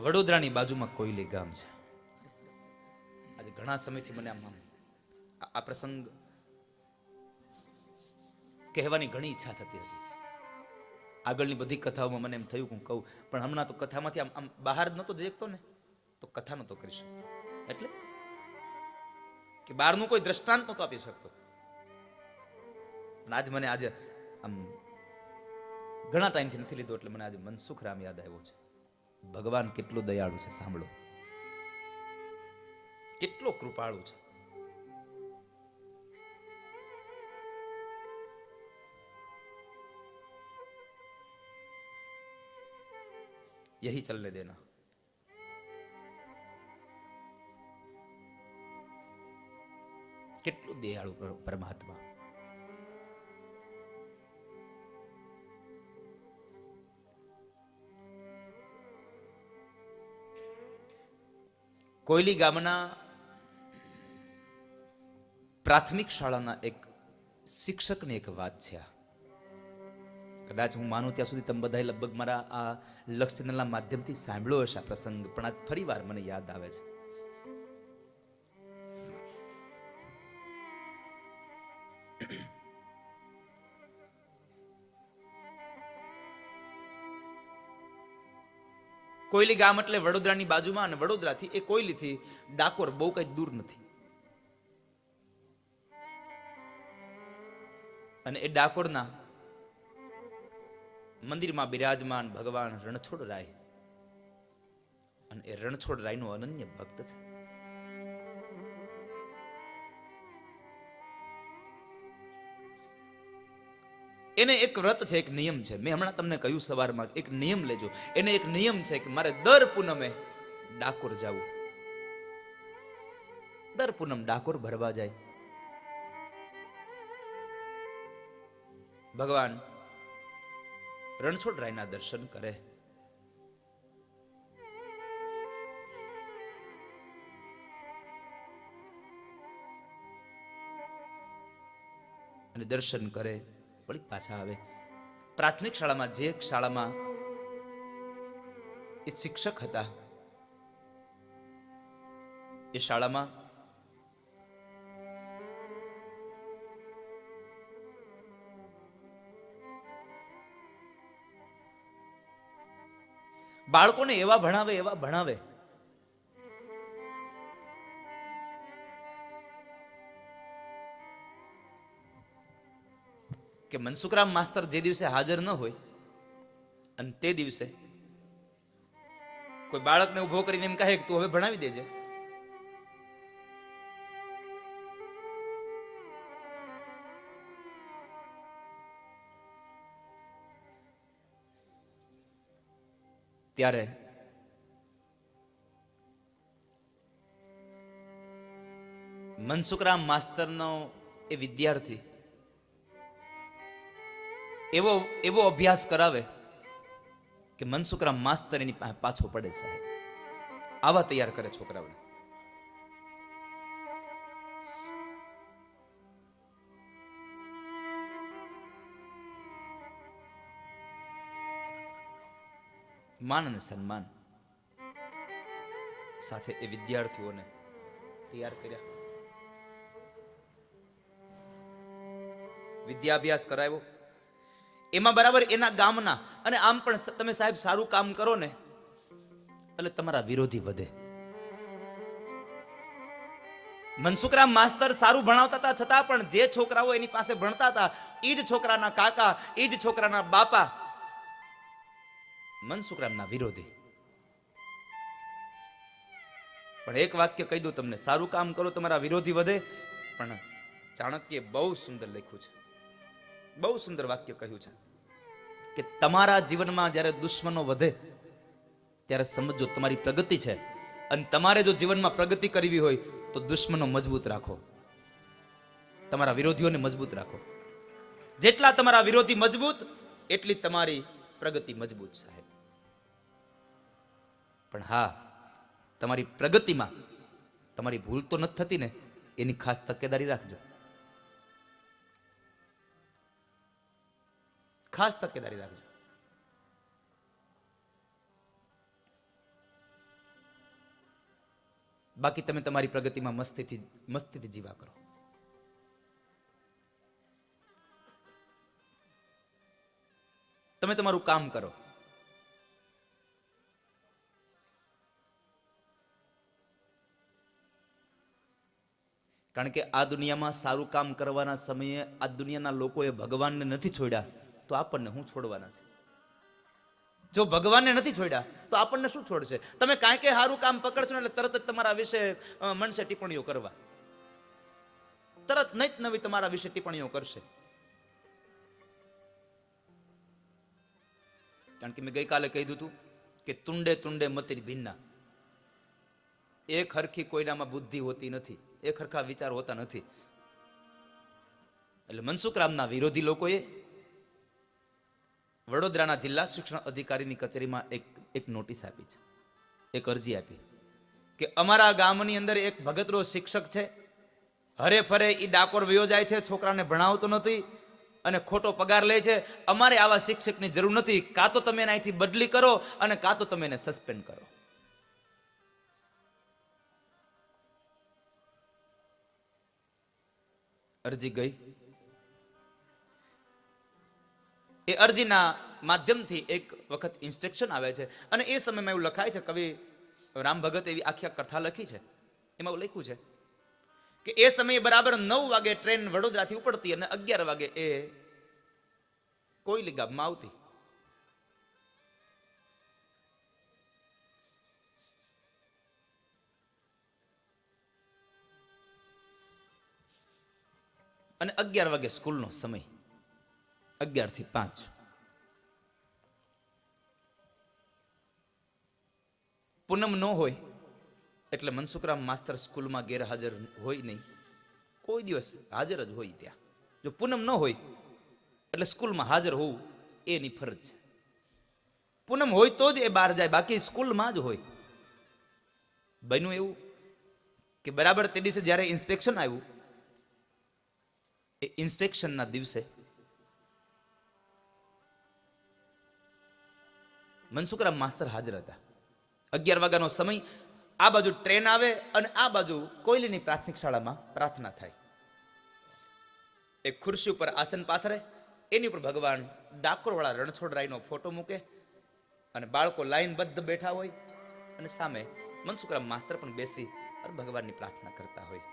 વડોદરાની બાજુમાં કોયલી ગામ છે. આજે ઘણા સમયથી મને આ પ્રસંગ કહેવાની ઘણી ઈચ્છા થતી હતી. આગળની બધી કથાઓમાં મને એમ થયું હું કહું, પણ હમણાં તો કથામાંથી આમ બહાર નહોતો દેખતો ને, તો કથા નહોતો કરી શકતો. એટલે કે બહારનું કોઈ દ્રષ્ટાંત નહોતો આપી શકતો. આજ મને આમ ઘણા ટાઈમથી નથી લીધો, એટલે મને આજે મનસુખ રામ યાદ આવ્યો છે. ભગવાન કેટલો દયાળુ છે, સાંભળો, કેટલો કૃપાળુ છે. यही चलने देना. કેટલું દયાળુ પરમાત્મા. કોયલી ગામના પ્રાથમિક શાળાના એક શિક્ષકની એક વાત છે. કદાચ હું માનું ત્યાં સુધી તમે બધા લગભગ મારા આ લક્ષ ચેનલના માધ્યમથી સાંભળ્યો હશે આ પ્રસંગ, પણ આજ ફરી વાર મને યાદ આવે છે. કોયલી ગામ એટલે વડોદરાની બાજુમાં, અને વડોદરાથી એ કોયલીથી ડાકોર બહુ કઈ દૂર નથી. અને એ ડાકોરના મંદિરમાં બિરાજમાન ભગવાન રણછોડ રાય, અને એ રણછોડ રાયનો અનન્ય ભક્ત છે. એને એક વ્રત છે, એક નિયમ છે. મેં હમણાં તમને કહ્યું સવારમાં, એક નિયમ લેજો. એને એક નિયમ છે કે મારે દર પૂનમે ડાકોર જવું. દર પૂનમ ડાકોર ભરવા જાય. ભગવાન રણછોડ રાયના દર્શન કરે. અને દર્શન કરે, વળી પાછા આવે. પ્રાથમિક શાળામાં, જે શાળામાં એ શિક્ષક હતા, એ શાળામાં બાળકોને એવા ભણાવે કે મનસુખરામ માસ્તર જે દિવસે હાજર ન હોય, અને તે દિવસે કોઈ બાળકને ઉભો કરીને એમ કહે કે તું હવે ભણાવી દેજે, ત્યારે મનસુખરામ માસ્તરનો એ વિદ્યાર્થી એવો અભ્યાસ કરાવે કે મનસુખરામ માસ્તર એની પાછો પડે. સાહેબ આવા તૈયાર કરે છોકરાઓને. માન અને સન્માન સાથે એ વિદ્યાર્થીઓને તૈયાર કર્યા. વિદ્યાભ્યાસ કરાવ્યો. એમાં બરાબર એના ગામના, અને આમ પણ તમે સાહેબ સારું કામ કરો ને એટલે તમારા વિરોધી વધે. મનસુખરામ માસ્તર સારું ભણાવતા હતા, છતાં પણ જે છોકરાઓ એની પાસે ભણતા હતા, એ જ છોકરાના કાકા, એ જ છોકરાના બાપા મનસુખરામના વિરોધી. પણ એક વાક્ય કહી દઉં તમને, સારું કામ કરો તમારા વિરોધી વધે. પણ ચાણક્યે બહુ સુંદર લખ્યું છે, બહુ સુંદર વાક્ય કહ્યું છે કે તમારા જીવનમાં જ્યારે દુશ્મનો વધે ત્યારે સમજો તમારી પ્રગતિ છે. અને તમારે જો જીવનમાં પ્રગતિ કરવી હોય તો દુશ્મનો મજબૂત રાખો, તમારા વિરોધીઓને મજબૂત રાખો. જેટલા તમારા વિરોધી મજબૂત, એટલી તમારી પ્રગતિ મજબૂત. સાહેબ પણ હા, તમારી પ્રગતિમાં તમારી ભૂલ તો નથી થતી ને, એની ખાસ તકેદારી રાખજો. ખાસ તકેદારી રાખજો. બાકી તમે તમારી પ્રગતિમાં મસ્તીથી જીવા કરો. તમે તમારું કામ કરો. કારણ કે આ દુનિયામાં સારું કામ કરવાના સમયે આ દુનિયાના લોકોએ ભગવાનને નથી છોડ્યા તો આપણને શું છોડવાના છે? જો ભગવાનને નથી છોડ્યા તો આપણને શું છોડશે? તમે કાંઈ કઈ સારું કામ પકડશો ને એટલે તરત જ તમારા વિશે મનસે ટિપ્પણીઓ કરવા, તરત નહીં નવી તમારા વિશે ટિપ્પણીઓ કરશે. કારણ કે મેં ગઈકાલે કીધું હતું કે તુંડે તુંડે મતિર ભિન્ના. એક હરખી કોઈનામાં બુદ્ધિ હોતી નથી, એક હરખા વિચાર હોતા નથી. એટલે મનસુખરામના વિરોધી લોકોએ વડોદરાના જિલ્લા શિક્ષણ અધિકારીની કચેરીમાં એક નોટિસ આપી છે, એક અરજી આપી કે અમારા ગામની અંદર એક ભગતરો શિક્ષક છે, હરે ફરે ઈ ડાકોર વયો જાય છે, છોકરાને ભણાવતો નથી અને ખોટો પગાર લે છે. અમારે આવા શિક્ષકની જરૂર નથી. કાં તો તમે એને અહીંથી બદલી કરો અને કાં તો તમે એને સસ્પેન્ડ કરો. અરજી ગઈ. એ અરજીના માધ્યમથી એક વખત ઇન્સ્પેક્શન આવે છે અને એ સમયમાં એવું લખાય છે, કવિ રામ ભગત એવી આખી કથા લખી છે, એમાં એવું લખ્યું છે કે એ સમયે બરાબર 9 વાગે ટ્રેન વડોદરાથી ઉપડતી અને 11 વાગે એ કોયલી ગામમાં આવતી. અને 11 વાગે સ્કૂલનો સમય, 11 થી 5. પૂનમ ન હોય એટલે મનસુખરામ માસ્તર સ્કૂલમાં ગેરહાજર હોય નહીં, કોઈ દિવસ હાજર જ હોય ત્યાં. જો પૂનમ ન હોય એટલે સ્કૂલમાં હાજર હોવું એની ફરજ છે. પૂનમ હોય તો જ એ બહાર જાય, બાકી સ્કૂલમાં જ હોય. બન્યું એવું કે બરાબર તે દિવસે જ્યારે ઇન્સ્પેક્શન આવ્યું, એ ઇન્સ્પેક્શનના દિવસે મનસુખરામ માસ્તર હાજર હતા. 11 વાગ્યાનો સમય, આ બાજુ ટ્રેન આવે અને આ બાજુ કોયલીની પ્રાથમિક શાળામાં પ્રાર્થના થાય. એક ખુરશી ઉપર આસન પાથરે, એની ઉપર ભગવાન ડાકોરવાળા રણછોડરાયનો ફોટો મૂકે અને બાળકો લાઈનબદ્ધ બેઠા હોય અને સામે મનસુખરામ માસ્તર પણ બેસી અને ભગવાનની પ્રાર્થના કરતા હોય.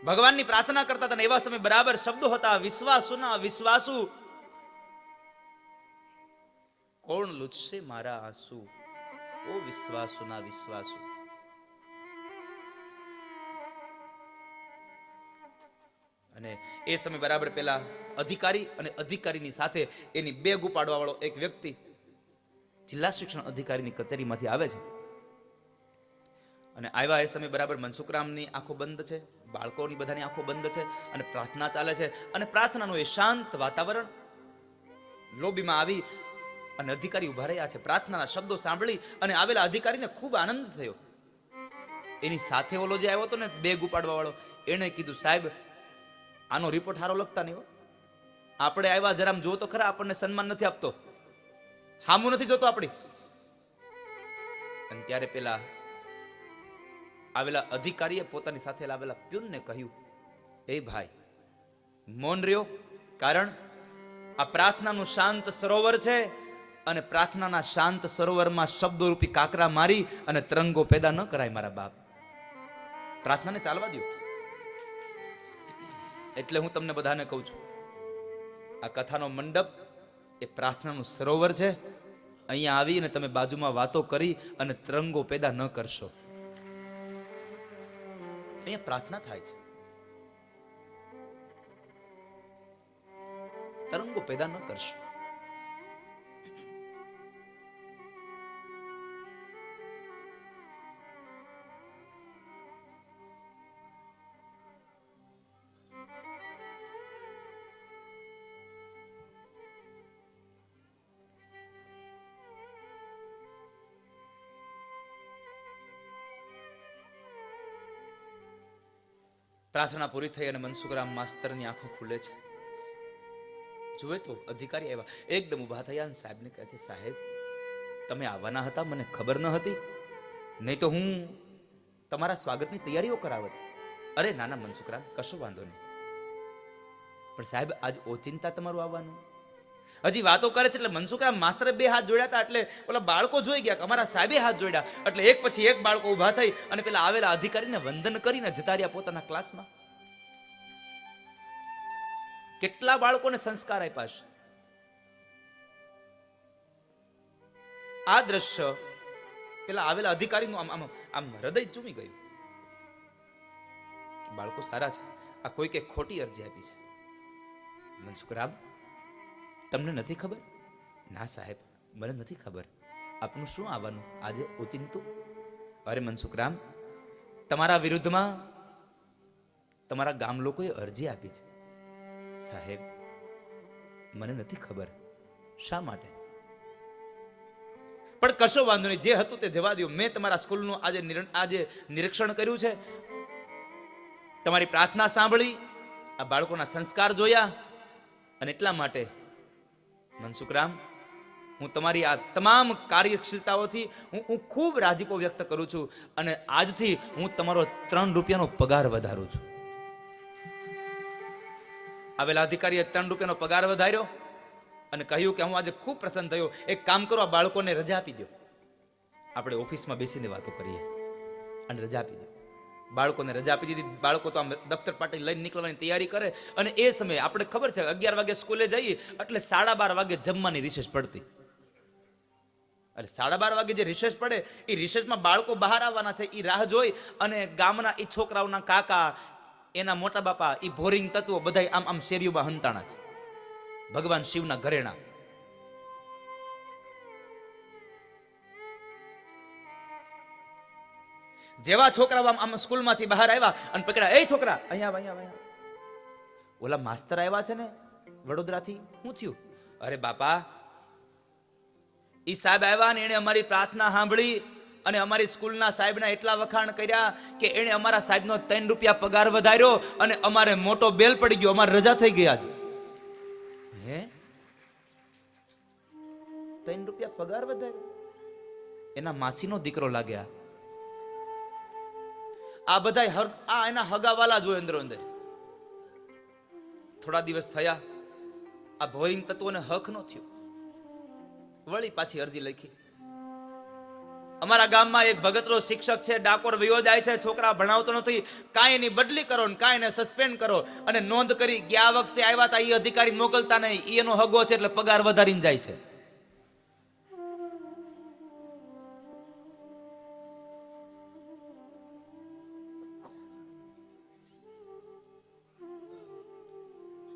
ભગવાનની પ્રાર્થના કરતા હતા. એવા સમય બરાબર શબ્દો હતા, વિશ્વાસુ ના વિશ્વાસુ, કોણ લૂછશે મારા આંસુ, ઓ વિશ્વાસુ ના વિશ્વાસુ. અને એ સમય બરાબર પેલા અધિકારી અને અધિકારીની સાથે એની બેગ ઉપાડવા વાળો એક વ્યક્તિ જિલ્લા શિક્ષણ અધિકારીની કચેરીમાંથી આવે છે. અને આવ્યા એ સમય બરાબર મનસુખરામની આંખો બંધ છે, બાળકોની બધાની આંખો બંધ છે અને પ્રાર્થના ચાલે છે. અને પ્રાર્થનાનું એ શાંત વાતાવરણ, લોબીમાં આવી અને અધિકારી ઉભા રહ્યા છે. પ્રાર્થનાના શબ્દો સાંભળી અને આવેલા અધિકારીને ખૂબ આનંદ થયો. એની સાથે ઓલો જે આવ્યો હતો ને બેગ ઉપાડવા વાળો, એને કીધું, સાહેબ આનો રિપોર્ટ સારો લખતા નહીં હો, આપણે આવ્યા જરામ જો તો ખરા, આપણને સન્માન નથી આપતો, હામું નથી જોતો આપણી. અને ત્યારે પેલા આવેલા અધિકારીએ પોતાની સાથે આવેલા પ્યુનને કહ્યું, એ ભાઈ મૌન રહ્યો, કારણ આ પ્રાર્થનાનું શાંત સરોવર છે અને પ્રાર્થનાના શાંત સરોવરમાં શબ્દોરૂપી કાકરા મારી અને તરંગો પેદા ન કરાય મારા બાપ. પ્રાર્થનાને ચાલવા દો. એટલે હું તમને બધાને કહું છું, આ કથાનો મંડપ એ પ્રાર્થનાનું સરોવર છે. અહીંયા આવીને તમે બાજુમાં વાતો કરી અને તરંગો પેદા ન કરશો. અહીંયા પ્રાર્થના થાય છે, તરંગો પેદા ન કરશો. પ્રાર્થના પૂરી થઈ અને મનસુખરામ માસ્તરની આંખો ખુલે છે. જુએ તો અધિકારી આવ્યા, એકદમ ઊભા થયા અને સાહેબને કહે છે, સાહેબ તમે આવવાના હતા, મને ખબર ન હતી, નહીં તો હું તમારા સ્વાગતની તૈયારીઓ કરાવત. અરે નાના મનસુખરામ, કશો વાંધો નહીં, પણ સાહેબ આજ ઓચિંતા તમારું આવવાનું. હજી વાતો કરે છે એટલે મનસુખરામ માસ્તરે બે હાથ જોડ્યા હતા, એટલે ઓલા બાળકો જોઈ ગયા કે અમારા સાહેબે હાથ જોડ્યા, એટલે એક પછી એક બાળકો ઊભા થઈ અને પેલા આવેલા અધિકારીને વંદન કરીને જતા રહ્યા પોતાના ક્લાસમાં. કેટલા બાળકોને સંસ્કાર આપ્યા છે. આ દ્રશ્ય પેલા આવેલા અધિકારીનું આમ આમ આમ હૃદય ચૂમી ગયું. બાળકો સારા છે, આ કોઈ કે ખોટી અરજી આપી છે. મનસુખરામ, તમને નથી ખબર? ના સાહેબ, મને નથી ખબર. આપનું શું આવવાનું આજે ઓચિંતું? અરે મનસુખરામ, તમારા વિરુદ્ધમાં તમારા ગામ લોકોએ અરજી આપી છે. સાહેબ, મને નથી ખબર શા માટે, પણ કશો વાંધો નહીં, જે હતું તે જવા દો. મેં તમારા સ્કૂલનું આજે નિરીક્ષણ કર્યું છે, તમારી પ્રાર્થના સાંભળી, આ બાળકોના સંસ્કાર જોયા, અને એટલા માટે મનસુખરામ, હું તમારી આ તમામ કાર્યશીલતાઓથી હું ખૂબ રાજીપો વ્યક્ત કરું છું, અને આજથી હું તમારો 3 રૂપિયાનો પગાર વધારું છું. આવેલા અધિકારીએ 3 રૂપિયાનો પગાર વધાર્યો અને કહ્યું કે હું આજે ખૂબ પ્રસન્ન થયો, એક કામ કરો, આ બાળકોને રજા આપી દો, આપણે ઓફિસમાં બેસીને વાતો કરીએ, અને રજા આપી દો. બાળકોને રજા આપી દીધી. બાળકો તો આમ દફતર પાટી લઈને નીકળવાની તૈયારી કરે, અને એ સમયે આપણે ખબર છે 11 વાગે સ્કૂલે જઈએ એટલે 12:30 વાગે જમવાની રિસેસ પડતી. એટલે 12:30 વાગે જે રિસેસ પડે, એ રિસેસમાં બાળકો બહાર આવવાના છે, એ રાહ જોઈ અને ગામના એ છોકરાઓના કાકા, એના મોટા બાપા, એ ભોરિંગ તત્વો બધા આમ આમ શેરીઓમાં હંતાણા છે, ભગવાન શિવના ઘરેણા. જેવા છોકરા આમ સ્કૂલમાંથી બહાર આવ્યા અને પકડ્યા, એ છોકરા અહીંયા. ઓલા માસ્તર આવ્યા છે ને વડોદરાથી, શું થયું? અરે બાપા, ઈ સાહેબ આવ્યા ને એને અમારી પ્રાર્થના સાંભળી અને અમારી સ્કૂલના સાહેબના એટલા વખાણ કર્યા કે એને અમારા સાહેબનો 3 રૂપિયા પગાર વધાર્યો અને અમારે મોટો બેલ પડી ગયો, અમારે રજા થઈ ગયા છે. હે, 3 રૂપિયા પગાર વધાર્યો? એના માસીનો દીકરો લાગ્યા. આ બધા આ એના હગાવાલા જોયે અંદરો અંદર. થોડા દિવસ થયા, આ ભોરિંગ તત્વોને હક નો થયો, વળી પાછી અરજી લખી. અમારા ગામમાં એક ભગતરો શિક્ષક છે, ડાકોર વયો જાય છે, છોકરા ભણાવતો નથી, કાંઈ એની બદલી કરો ને કાંઈ એને સસ્પેન્ડ કરો. અને નોંધ કરી, ગયા વખતે આવ્યા હતા એ અધિકારી મોકલતા નહીં, એનો હગો છે એટલે પગાર વધારીને જાય છે.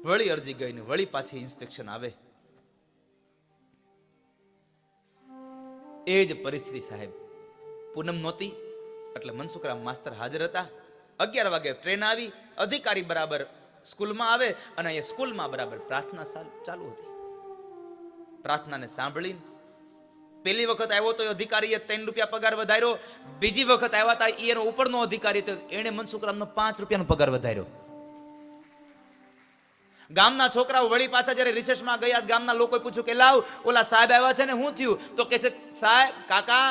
વળી અરજી ગઈ ને વળી પાછી ઇન્સ્પેક્શન આવે. એ જ પરિસ્થિતિ સાહેબ. પૂનમ નહોતી એટલે મનસુખરામ માસ્તર હાજર હતા. 11 વાગે ટ્રેન આવી, અધિકારી બરાબર સ્કૂલમાં આવે અને એ સ્કૂલમાં બરાબર પ્રાર્થના ચાલુ હતી. પ્રાર્થનાને સાંભળી પહેલી વખત આવ્યો તો અધિકારીએ 3 રૂપિયા પગાર વધાર્યો. બીજી વખત આવ્યા હતા એનો ઉપરનો અધિકારી તો એને મનસુખરામનો 5 રૂપિયાનો પગાર વધાર્યો. ગામના છોકરાઓ વળી પાછા જ્યારે રિસેસમાં ગયા, ગામના લોકોએ પૂછ્યું કે લાવ ઓલા સાહેબ આવ્યા છે ને, શું થયું? તો કે છે, સાહેબ કાકા,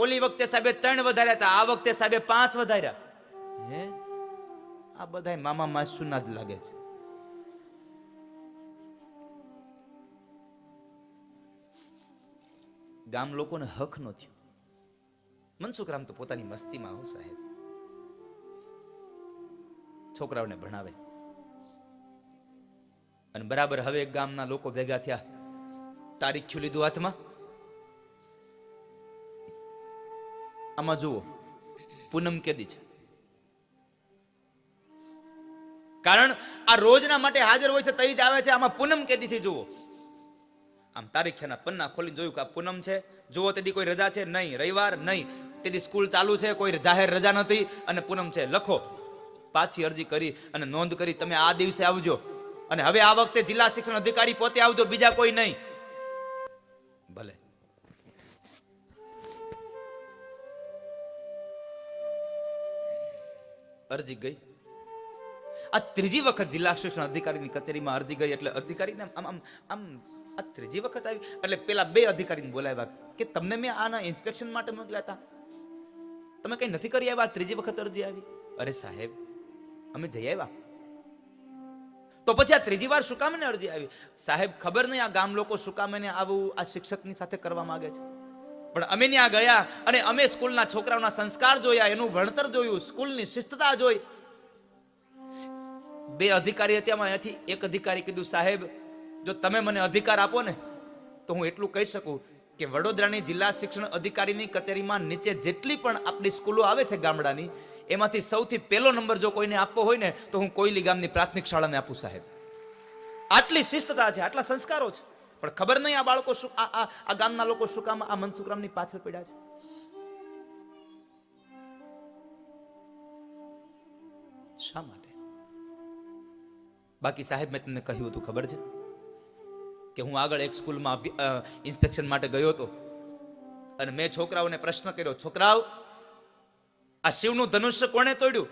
ઓલી વખતે સાહેબે 3 વધાર્યા હતા, આ વખતે સાહેબે 5 વધાર્યા. હે, આ બધા મામા માસુના જ લાગે છે. ગામ લોકોને હક નો થયો. મનસુખરામ તો પોતાની મસ્તીમાં હું સાહેબ છોકરાઓને ભણાવે. અને બરાબર હવે ગામના લોકો ભેગા થયા, તારીખ્યું લીધું હાથમાં. આમાં જુઓ, પૂનમ કેદી છે, કારણ આ રોજના માટે હાજર હોય છે તઈ જ આવે છે. આમાં પૂનમ કેદી છે જુઓ. આમ તારીખના પન્ના ખોલીને જોયું કે આ પૂનમ છે. જુઓ, તેદી કોઈ રજા છે નહીં, રવિવાર નહીં, તેદી સ્કૂલ ચાલુ છે, કોઈ જાહેર રજા નથી અને પૂનમ છે. લખો, પાછી અરજી કરી અને નોંધ કરી, તમે આ દિવસે આવજો અને હવે આ વખતે જિલ્લા શિક્ષણ અધિકારી પોતે આવજો, બીજા કોઈ નહીં. ભલે. અરજી ગઈ. આ ત્રીજી વખત જિલ્લા શિક્ષણ અધિકારીની કચેરીમાં અરજી ગઈ એટલે અધિકારીને આમ આમ આમ આ ત્રીજી વખત આવી એટલે પેલા બે અધિકારીને બોલાવ્યા કે તમને મેં આના ઇન્સ્પેક્શન માટે મોકલ્યા હતા, તમે કઈ નથી કરી આવ્યા, ત્રીજી વખત અરજી આવી. અરે સાહેબ અમે જઈ આવ્યા. તો પછી આ ત્રીજી વાર શું કામ એને અરજી આવી? સાહેબ ખબર નહીં આ ગામ લોકો શું કામ એને આવું આ શિક્ષકની સાથે કરવા માંગે છે, પણ અમે ત્યાં ગયા અને અમે સ્કૂલના છોકરાઓના સંસ્કાર જોયા, એનું ભણતર જોયું, સ્કૂલની શિસ્તતા જોઈ. બે અધિકારી હતા, એમાંથી એક અધિકારી કીધું સાહેબ જો તમે મને અધિકાર આપો ને તો હું એટલું કહી શકું કે વડોદરાની જિલ્લા શિક્ષણ અધિકારીની કચેરીમાં નીચે જેટલી પણ આપણી સ્કૂલો આવે છે ગામડાની, એમાંથી સૌથી પહેલો નંબર જો કોઈને આપવો હોય ને તો હું કોયલી ગામની પ્રાથમિક શાળાને આપું સાહેબ. આટલી શિસ્તતા છે, આટલા સંસ્કારો છે, પણ ખબર નહીં આ બાળકો શું આ ગામના લોકો શું કામ આ મનસુખરામની પાછળ પડ્યા છે. શા માટે? બાકી સાહેબ મેં તમને કહ્યું હતું ખબર છે કે હું આગળ એક સ્કૂલમાં ઇન્સ્પેક્શન માટે ગયો હતો અને મેં છોકરાઓને પ્રશ્ન કર્યો, છોકરાઓ આ શિવનું ધનુષ્ય કોણે તોડ્યું?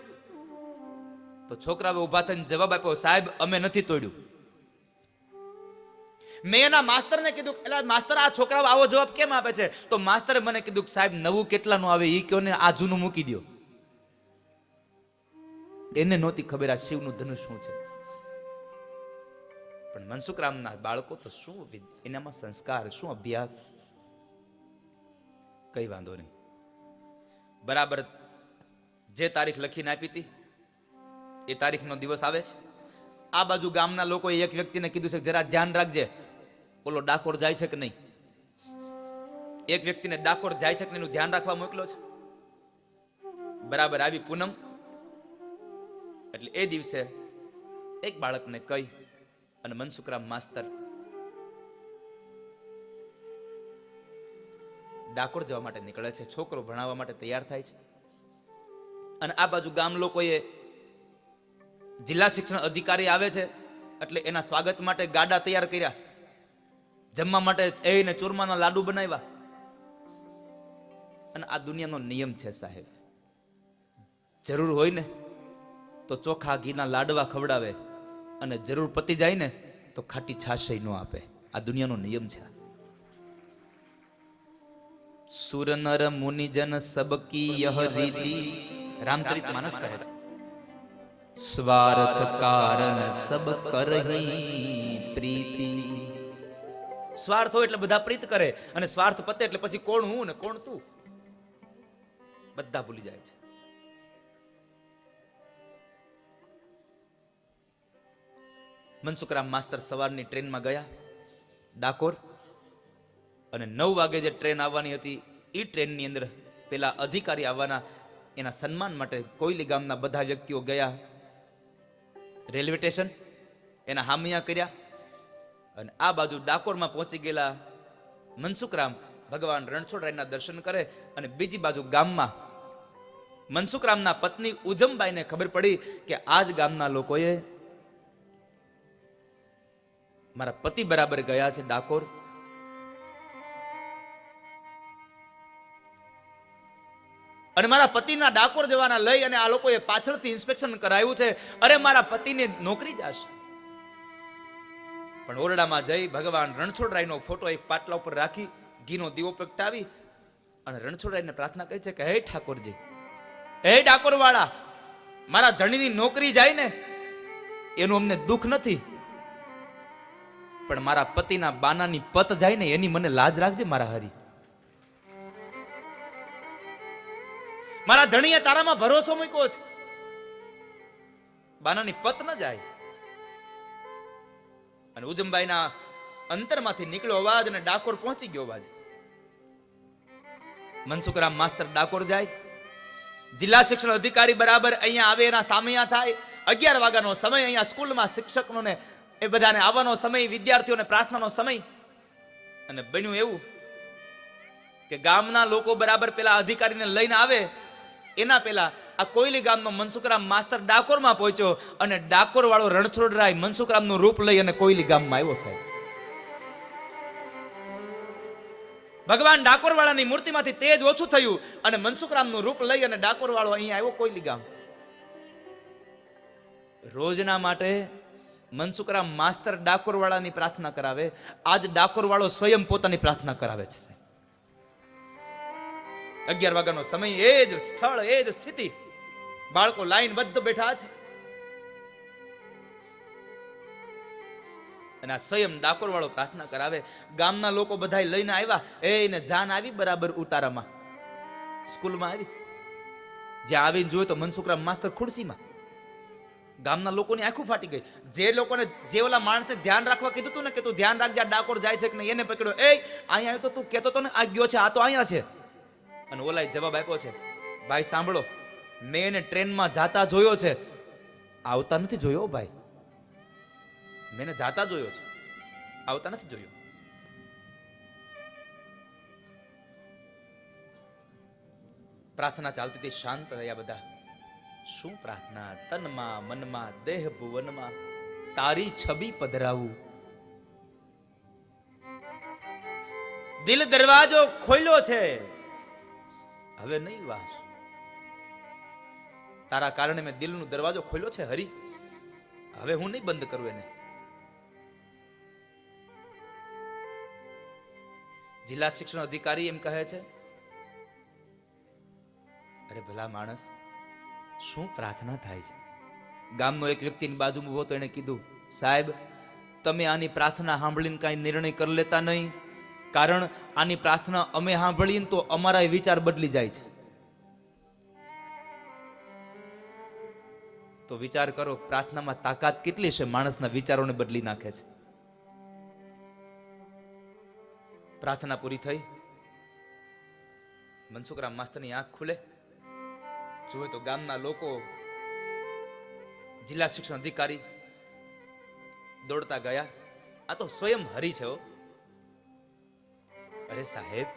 તો છોકરાઓ ઉભા થઈને જવાબ આપ્યો, સાહેબ અમે નથી તોડ્યું. મેં એના માસ્તરને કીધું, એટલે માસ્તર આ છોકરાઓ આવો જવાબ કેમ આપે છે? તો માસ્તરે મને કીધું સાહેબ નવું કેટલાનું આવે એ કયો ને આ જૂનું મૂકી દો. એને નહોતી ખબર આ શિવનું ધનુષ શું છે. પણ મનસુખરામના બાળકો તો શું એનામાં સંસ્કાર, શું અભ્યાસ. કઈ વાંધો નહીં, બરાબર જે તારીખ લખીને આપી હતી એ તારીખનો દિવસ આવે છે. આ બાજુ ગામના લોકોએ એક વ્યક્તિને કીધું છે જરા ધ્યાન રાખજે ઓલો ડાકોર જાય છે કે નહીં. એક વ્યક્તિને ડાકોર જાય છે કે નહીં એનું ધ્યાન રાખવા મોકલ્યો છે. બરાબર આવી પૂનમ એટલે એ દિવસે એક બાળકને કહી અને મનસુખરામ માસ્તર ડાકોર જવા માટે નીકળે છે. છોકરો ભણાવવા માટે તૈયાર થાય છે અને આ બાજુ ગામ લોકોએ જિલ્લા શિક્ષણ અધિકારી આવે છે એટલે એના સ્વાગત માટે ગાડા તૈયાર કર્યા, જમવા માટે એને ચૂરમાના લાડુ બનાવ્યા. અને આ દુનિયાનો નિયમ છે સાહેબ, જરૂર હોય ને તો ચોખા ઘીના લાડવા ખવડાવે અને જરૂર પતી જાય ને તો ખાટી છાશ ન આપે. આ દુનિયાનો નિયમ છે. સુર નર મુનિજન સબકી યહ રીતિ, રામચરિત માનસ કહે છે. સ્વાર્થ કારણ સબ કરહી પ્રીતિ. સ્વાર્થ હોય એટલે બધા પ્રીત કરે અને સ્વાર્થ પતે એટલે પછી કોણ હું ને કોણ તું બધા ભૂલી જાય છે. મનસુખરામ માસ્તર સવારની ટ્રેનમાં ગયા ડાકોર અને 9 વાગે જે ટ્રેન આવવાની હતી એ ટ્રેનની અંદર પેલા અધિકારી આવવાના, એના સન્માન માટે કોયલી ગામના બધા વ્યક્તિઓ ગયા રેલવે સ્ટેશન, એના હામિયા કર્યા અને આ બાજુ ડાકોરમાં પહોંચી ગયેલા મનસુખરામ ભગવાન રણછોડરાયના દર્શન કરે અને બીજી બાજુ ગામમાં મનસુખરામના પત્ની ઉજમબાઈને ખબર પડી કે આજ ગામના લોકોએ મારા પતિ બરાબર ગયા છે ડાકોર, અને મારા પતિના ડાકોર જવાના લઈ અને આ લોકોએ પાછળથી ઇન્સ્પેક્શન કરાયું છે. અરે મારા પતિને નોકરી જશે. પણ ઓરડામાં જઈ ભગવાન રણછોડરાયનો ફોટો એક પાટલા ઉપર રાખી ઘીનો દીવો પ્રગટાવી અને રણછોડરાયને પ્રાર્થના કરી છે કે હે ઠાકોરજી, હે ડાકોર વાળા, મારા ધણીની નોકરી જાય ને એનું અમને દુઃખ નથી, પણ મારા પતિના બાનાની પત જાય ને એની મને લાજ રાખજે મારા હરી. મારા ધણીએ તારામાં ભરોસો મૂક્યો છે, બાનાની પત ન જાય. અને ઉજમબાઈના અંતરમાંથી નીકળ્યો અવાજ અને ડાકોર પહોંચી ગયો અવાજ. મનસુખરામ માસ્તર ડાકોર જાય, જિલ્લા શિક્ષણ અધિકારી બરાબર અહીંયા આવે, એના સામૈયા થાય. 11 વાગ્યાનો સમય અહીંયા સ્કૂલમાં શિક્ષકોને એ બધાને આવવાનો સમય, વિદ્યાર્થીઓને પ્રાર્થનાનો સમય. અને બન્યું એવું કે ગામના લોકો બરાબર પેલા અધિકારીને લઈને આવે એના પેલા આ કોયલી ગામનો મનસુખરામ માસ્તર ડાકોરમાં પહોંચ્યો અને ડાકોર વાળો રણછોડરાય મનસુખરામનું રૂપ લઈ અને કોયલી ગામમાં આવ્યો સાહેબ. ભગવાન ડાકોર વાળાની મૂર્તિમાંથી તેજ ઓછું થયું અને મનસુખરામનું રૂપ લઈ અને ડાકોર વાળો અહીંયા આવ્યો કોયલી ગામ. રોજના માટે મનસુખરામ માસ્તર ડાકોરવાળાની પ્રાર્થના કરાવે, આજ ડાકોરવાળો સ્વયં પોતાની પ્રાર્થના કરાવે છે. 11 વાગ્યાનો સમય, એ જ સ્થળ, એ જ સ્થિતિ, બાળકો લાઈનબદ્ધ બેઠા છે અને આ સ્વયં ડાકોરવાળો પ્રાર્થના કરાવે. ગામના લોકો બધા લઈને આવ્યા, એને જાન આવી બરાબર ઉતારામાં, સ્કૂલમાં આવી. જ્યાં આવીને જોયું તો મનસુખરામ માસ્તર ખુરશીમાં. ગામના લોકોની આંખું ફાટી ગઈ. જે લોકોને, જે ઓલા માણસને ધ્યાન રાખવા કીધું હતું ને કે તું ધ્યાન રાખજે ડાકોર જાય છે કે નહીં, એને પકડ્યો. એ અહીંયા તો તું કહેતો તો ને આ ગયો છે, આ તો અહીંયા છે. અને ઓલાએ જવાબ આપ્યો છે, ભાઈ સાંભળો, મેં એને ટ્રેનમાં જાતા જોયો છે, આવતા નથી જોયો ભાઈ. મેં એને જાતા જોયો છે, આવતા નથી જોયો. પ્રાર્થના ચાલતી હતી, શાંત રહ્યા બધા. શું પ્રાર્થના? તનમાં મનમાં દેહ ભુવનમાં તારી છબી પધરાવું. દિલ દરવાજો ખોલ્યો છે, હવે નહીં વાસ. તારા કારણે મેં દિલનો દરવાજો ખોલ્યો છે હરી, હવે હું નહીં બંધ કરું એને. જિલ્લા શિક્ષણ અધિકારી એમ કહે છે, અરે ભલા માણસ, શું પ્રાર્થના થાય છે? ગામનો એક વ્યક્તિની બાજુમાં ઉભો તો એને કીધું, સાહેબ તમે આની પ્રાર્થના સાંભળીને કાંઈ નિર્ણય કરી લેતા નહીં, કારણ આની પ્રાર્થના અમે સાંભળીને તો અમારા વિચાર બદલી જાય છે. તો વિચાર કરો, પ્રાર્થનામાં તાકાત કેટલી છે, માણસના વિચારોને બદલી નાખે છે. પ્રાર્થના પૂરી થઈ, મનસુખરામ માસ્તરની આંખ ખુલે, જોવે તો ગામના લોકો, જિલ્લા શિક્ષણ અધિકારી દોડતા ગયા. આ તો સ્વયં હરી છે. અરે સાહેબ,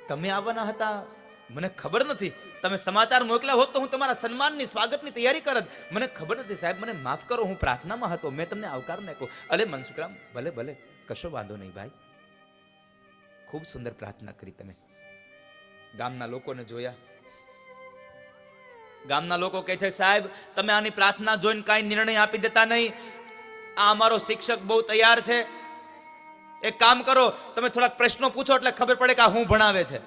તમે આવવાના હતા, મને ખબર નથી. તમે સમાચાર મોકલ્યા હોત તો હું તમારા સન્માનની, સ્વાગતની તૈયારી કરત. મને ખબર નથી સાહેબ, મને માફ કરો, હું પ્રાર્થનામાં હતો, મેં તમને આવકાર નાખ્યો. અલે મનસુખરામ, ભલે ભલે, કશો વાંધો નહીં ભાઈ, ખૂબ સુંદર પ્રાર્થના કરી તમે. ગામના લોકોને જોયા. ગામના લોકો કહે છે, સાહેબ તમે આની પ્રાર્થના જોઈને કાંઈ નિર્ણય આપી દેતા નહીં. આ અમારો શિક્ષક બહુ તૈયાર છે, એક કામ કરો, તમે થોડાક પ્રશ્નો પૂછો એટલે ખબર પડે કે આ હું ભણાવે છે.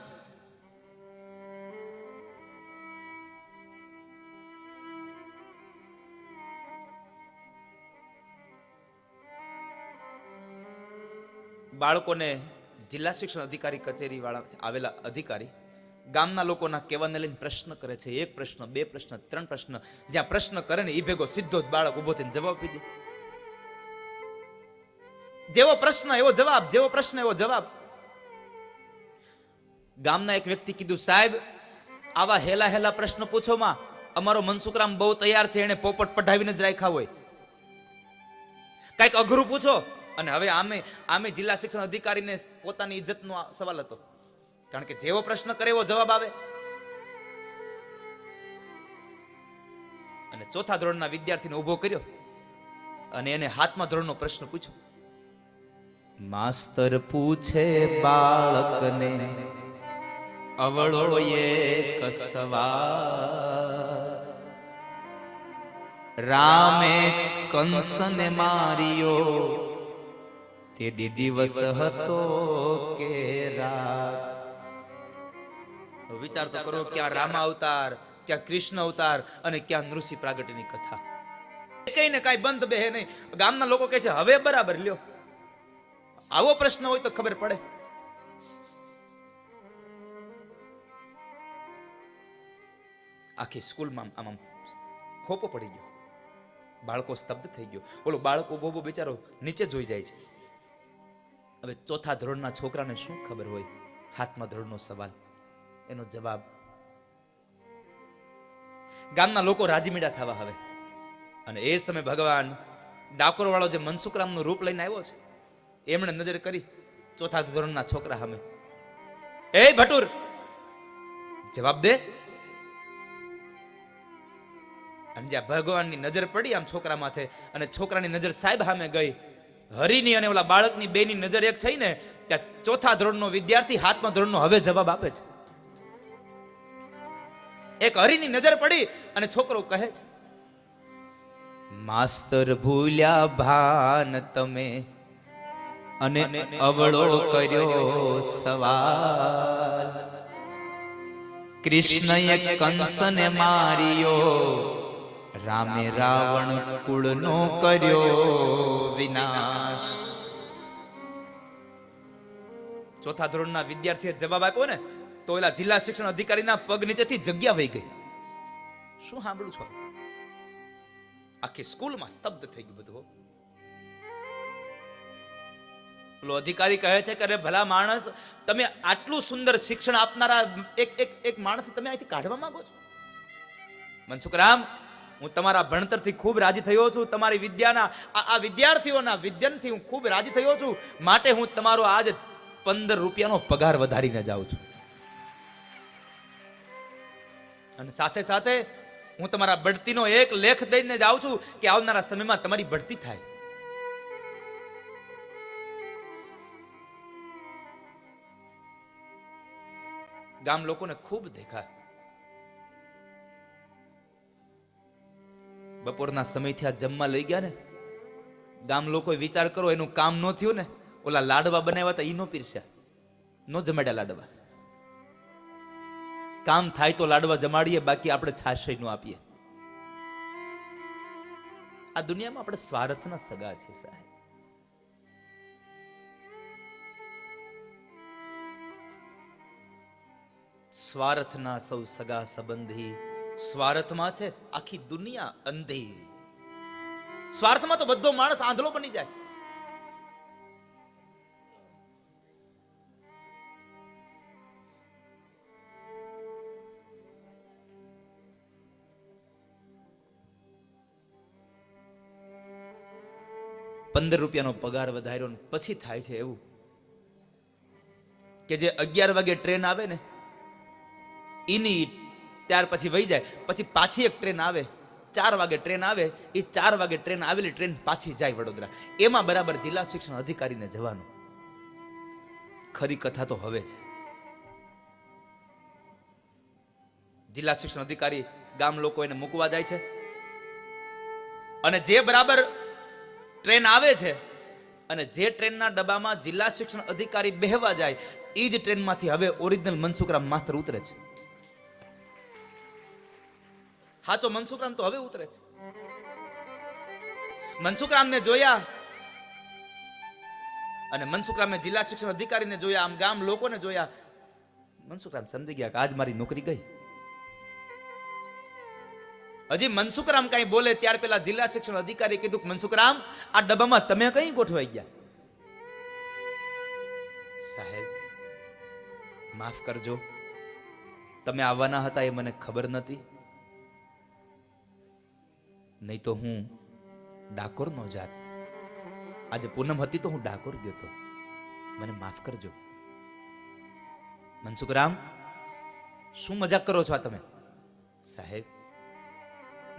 બાળકોને જિલ્લા શિક્ષણ અધિકારી કચેરી વાળા આવેલા અધિકારી ગામના લોકોના કહેવાને લઈને પ્રશ્ન કરે છે. 1 પ્રશ્ન, 2 પ્રશ્ન, 3 પ્રશ્ન. જ્યાં પ્રશ્ન કરે ને એ ભેગો સીધો જ બાળક ઉભો થઈને જવાબ આપી દે. જેવો પ્રશ્ન એવો જવાબ, જેવો પ્રશ્ન એવો જવાબ. ગામના એક વ્યક્તિ કીધું, સાહેબ આવા હેલા હેલા પ્રશ્ન પૂછોમાં અમારો મનસુખરામ બહુ તૈયાર છે, એને પોપટ પઢાવીને જ રાખ્યા હોય. કઈક અઘરું પૂછો. અને હવે આમે જિલ્લા શિક્ષણ અધિકારીને પોતાની ઇજ્જતનો સવાલ હતો, કારણ કે જેવો પ્રશ્ન કરે એવો જવાબ આવે. અને 4થા ધોરણના વિદ્યાર્થીને ઉભો કર્યો અને એને 7મા ધોરણનો પ્રશ્ન પૂછ્યો. માસ્તર પૂછે બાળકને અવળો એક સવાલ, રામે કંસને માર્યો તે દિવસ હતો કે રાત. વિચાર તો કરો, ક્યાં રામા અવતાર, ક્યાં કૃષ્ણ અવતાર અને ક્યાં નૃસિંહ પ્રાગટ્યની કથા. કઈ ને કઈ બંધ બેહે નહીં. ગામના લોકો કહે છે, હવે બરાબર લ્યો, આવો પ્રશ્ન હોય તો ખબર પડે. આખી સ્કૂલમાં આમ ખોપો પડી ગયો, બાળકો સ્તબ્ધ થઈ ગયો. ઓલો બાળકો બોબો બિચારો નીચે જોઈ જાય છે. હવે 4થા ધોરણના છોકરાને શું ખબર હોય 7મા ધોરણનો સવાલ, એનો જવાબ. ગામના લોકો રાજીમીડા થવા હવે. અને એ સમય ભગવાન ડાકોર વાળો જે મનસુખરામનું રૂપ લઈને આવ્યો છે, એમણે નજર કરી 4થા ધોરણના છોકરા સામે. એ ભટુર, જવાબ દે. અને જ્યાં ભગવાનની નજર પડી આમ છોકરા માથે, અને છોકરાની નજર સાહેબ સામે ગઈ, હરીની અને ઓલા બાળકની બેની નજર એક થઈને ત્યાં 4થા ધોરણનો વિદ્યાર્થી 7મા ધોરણનો હવે જવાબ આપે છે. એક હરીની નજર પડી અને છોકરો કહે છે, માસ્તર ભૂલ્યા ભાન તમે અને અવળો કર્યો સવાલ. કૃષ્ણએ કંસને માર્યો, રામે રાવણ કુળનો કર્યો વિનાશ. ચોથા ધોરણના વિદ્યાર્થીએ જવાબ આપ્યો ને તો એલા જિલ્લા શિક્ષણ અધિકારીના પગ નીચેથી જગ્યા વહી ગઈ. શું સાંભળું છો? આખી સ્કૂલમાં સ્તબ્ધ થઈ ગયું બધું. પેલો અધિકારી કહે છે કે અરે ભલા માણસ, તમે આટલું સુંદર શિક્ષણ આપનારા એક માણસ તમે અહીંથી કાઢવા માંગો છો? મનસુખરામ, હું તમારા ભણતરથી ખૂબ રાજી થયો છું. તમારી વિદ્યાના આ વિદ્યાર્થીઓના વિદ્યાનથી હું ખૂબ રાજી થયો છું. માટે હું તમારો આજ 15 રૂપિયાનો પગાર વધારીને જાઉં છું. અને સાથે સાથે હું તમારા બઢતીનો એક લેખ દઈને જાઉં છું કે આવનારા સમયમાં તમારી બઢતી થાય. ગામ લોકોને ખૂબ દેખાય. બપોરના સમયથી આ જમવા લઈ ગયા ને, ગામ લોકો વિચાર કરો એનું કામ ન થયું ને, ઓલા લાડવા બનાવ્યા હતા ઈ નો પીરસ્યા, નો જમાડ્યા લાડવા. કામ થાય તો લાડવા જમાડીએ, બાકી આપણે છાશ નો આપીએ. આ દુનિયામાં આપણે સ્વાર્થના સગા છે સાહેબ. સ્વાર્થના સૌ સગા સંબંધી, સ્વાર્થમાં છે આખી દુનિયા અંધી. સ્વાર્થમાં તો બધો માણસ આંધળો બની જાય. ₹15 પગાર વધાર્યો ને પછી થાય છે એવું કે જે 11 વાગે ટ્રેન આવે ને એની ત્યાર પછી વહી જાય, પછી પાછી એક ટ્રેન આવે, 4 વાગે ટ્રેન આવે, એ 4 વાગે ટ્રેન આવેલી ટ્રેન પાછી જાય વડોદરા. એમાં બરાબર જિલ્લા શિક્ષણ અધિકારીને જવાનું. ખરી કથા તો હવે છે. જિલ્લા શિક્ષણ અધિકારી ગામ લોકો એને મૂકવા જાય છે અને જે બરાબર ટ્રેન આવે છે અને જે ટ્રેનના ડબ્બામાં જિલ્લા શિક્ષણ અધિકારી બેહવા જાય એ જ ટ્રેનમાંથી હવે ઓરિજિનલ મનસુખરામ માસ્તર ઉતરે છે. હાચો મનસુખરામ તો હવે ઉતરે છે. મનસુખરામને જોયા અને મનસુખરામે જિલ્લા શિક્ષણ અધિકારીને જોયા, આમ ગામ લોકોને જોયા. મનસુખરામ સમજી ગયા કે આજ મારી નોકરી ગઈ. હજી મનસુખરામ કઈ બોલે ત્યાર પેલા જિલ્લા શિક્ષણ અધિકારી કીધું કે મનસુખરામ, આ ડબ્બામાં તમે કઈ ગોઠવાઈ ગયા? સાહેબ માફ કરજો, તમે આવવાના હતા એ મને ખબર નથી, નહીં તો હું ડાકોર નો જાત. આજે પૂનમ હતી તો હું ડાકોર ગયો હતો, મને માફ કરજો. મનસુખરામ, શું મજાક કરો છો આ તમે? સાહેબ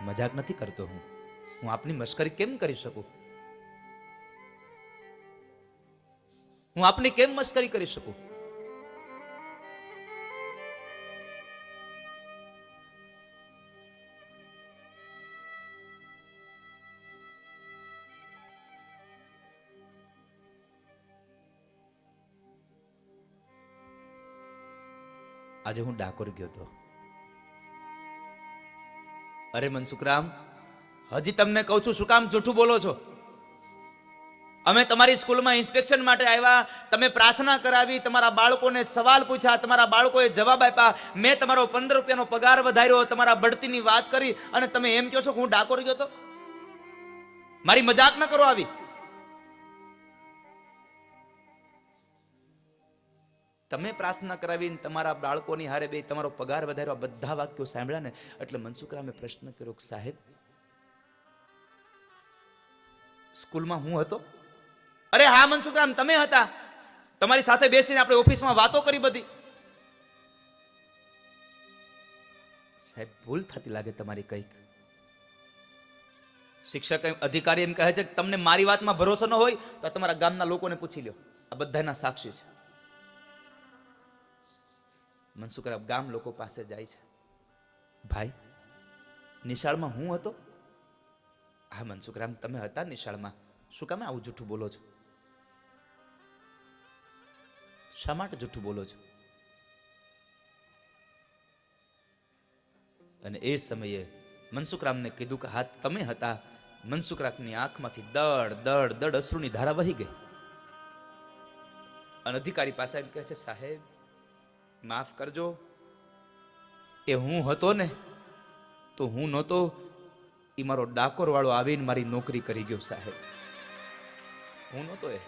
મજાક નથી કરતો હું આપની મશ્કરી કેમ કરી શકું? હું આપની કેમ મશ્કરી કરી શકું? આજે હું ડાકોર ગયો હતો. અરે મનસુખરામ, હજી તમને કહું છું, શું કામ જૂઠું બોલો છો? અમે તમારી સ્કૂલમાં ઇન્સ્પેક્શન માટે આવ્યા, તમે પ્રાર્થના કરાવી, તમારા બાળકોને સવાલ પૂછ્યા, તમારા બાળકોએ જવાબ આપ્યા, મેં તમારો ₹15 પગાર વધાર્યો, તમારા બઢતીની વાત કરી અને તમે એમ કહો છો કે હું ડાકોર ગયો હતો? મારી મજાક ન કરો આવી. તમે પ્રાર્થના કરાવીને તમારા બાળકોની હારે બે તમારો પગાર વધાર્યો, બધા વાક્યો સાંભળ્યા ને એટલે મનસુખરામે પ્રશ્ન કર્યો કે સાહેબ સ્કૂલમાં હું હતો? અરે હા મનસુખરામ, તમે હતા. તમારી સાથે બેસીને આપણે ઓફિસમાં વાતો કરી બધી. સાહેબ ભૂલ થતી લાગે તમારી કંઈક. શિક્ષક અધિકારી એમ કહે છે કે તમને મારી વાતમાં ભરોસો ન હોય તો તમારા ગામના લોકોને પૂછી લ્યો, આ બધાના સાક્ષી છે. મનસુખરામ ગામ લોકો પાસે જાય છે. ભાઈ નિશાળમાં હું હતો? હા મનસુખરામ, તમે હતા નિશાળમાં, શું કામ આવું જૂઠું બોલો છો? શા માટે જૂઠું બોલો છો? અને એ સમયે મનસુખરામને કીધું કે હા તમે હતા. મનસુખરામની આંખમાંથી દડ દડ દડ અશ્રુની ધારા વહી ગઈ. અને અધિકારી પાસે એમ કહે છે, સાહેબ માફ કરજો, એ હું હતો ને તો હું નહોતો, એ મારો ડાકોર વાળો આવીને મારી નોકરી કરી ગયો સાહેબ, હું નહોતો એ.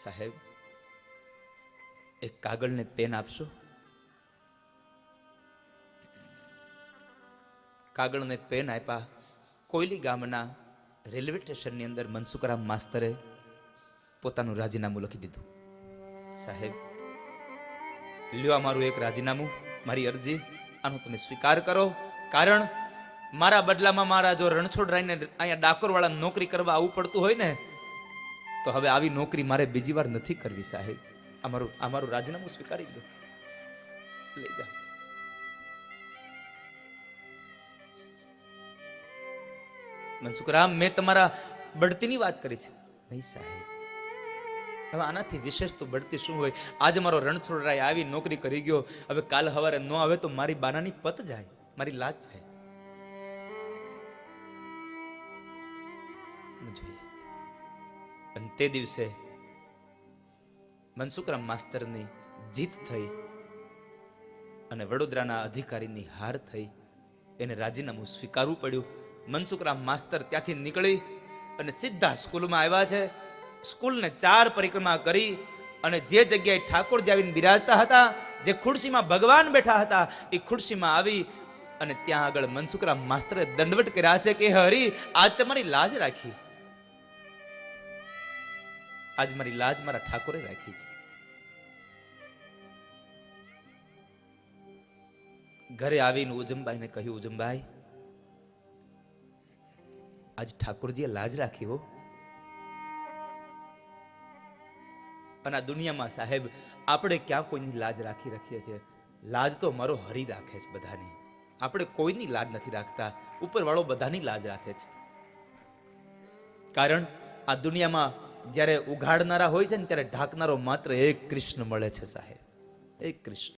સાહેબ એક કાગળ ને પેન આપશો? કાગળ ને પેન આપ્યા. કોયલી ગામના રેલવે સ્ટેશનની અંદર મનસુખરામ માસ્તરે પોતાનું રાજીનામું લખી દીધું. સાહેબ લ્યો મારું એક રાજીનામું, મારી અરજી, આનો તમે સ્વીકાર કરો. કારણ મારા બદલામાં મારા જો રણછોડરાયને અહીંયા ડાકોર વાળા નોકરી કરવા આવવું પડતું હોય ને, તો હવે આવી નોકરી મારે બીજી વાર નથી કરવી. સાહેબ અમારું રાજીનામું સ્વીકારી દો, લઈ જા. મનસુખરામ, મેં તમારા બઢતીની વાત કરી છે. નહીં સાહેબ, હવે આનાથી વિશેષ તો બઢતી શું હોય? આજે મારો રણછોડરાય આવી નોકરી કરી ગયો, હવે કાલ સવારે ન આવે તો મારી બાનાની પત જાય, મારી લાજ જાય. જોઈએ. અને તે દિવસે મનસુખરામ માસ્તરની જીત થઈ અને વડોદરાના અધિકારીની હાર થઈ. એને રાજીનામું સ્વીકારવું પડ્યું. મનસુખરામ માસ્તર ત્યાંથી નીકળી અને સીધા સ્કૂલમાં આવ્યા છે. સ્કૂલને 4 પરિક્રમા કરી અને જે જગ્યાએ ઠાકોરજી આવીને બિરાજતા હતા, જે ખુરશીમાં ભગવાન બેઠા હતા, એ ખુરશીમાં આવી અને ત્યાં આગળ મનસુખરામ માસ્તરે દંડવટ કર્યા છે કે હરી, આજ તમારી લાજ રાખી, આજ મારી લાજ મારા ઠાકોરે રાખી છે. ઘરે આવીને ઉજમબાઈને કહ્યું, ઉજમબાઈ આજ ઠાકોરજીએ લાજ રાખી હો. અને આ દુનિયામાં સાહેબ આપણે ક્યાં કોઈની લાજ રાખીએ છીએ? લાજ તો મારો હરી રાખે છે બધાની. આપણે કોઈની લાજ નથી રાખતા, ઉપરવાળો બધાની લાજ રાખે છે. કારણ આ દુનિયામાં જ્યારે ઉઘાડનારા હોય છે ને, ત્યારે ઢાંકનારો માત્ર એક કૃષ્ણ મળે છે સાહેબ, એક કૃષ્ણ.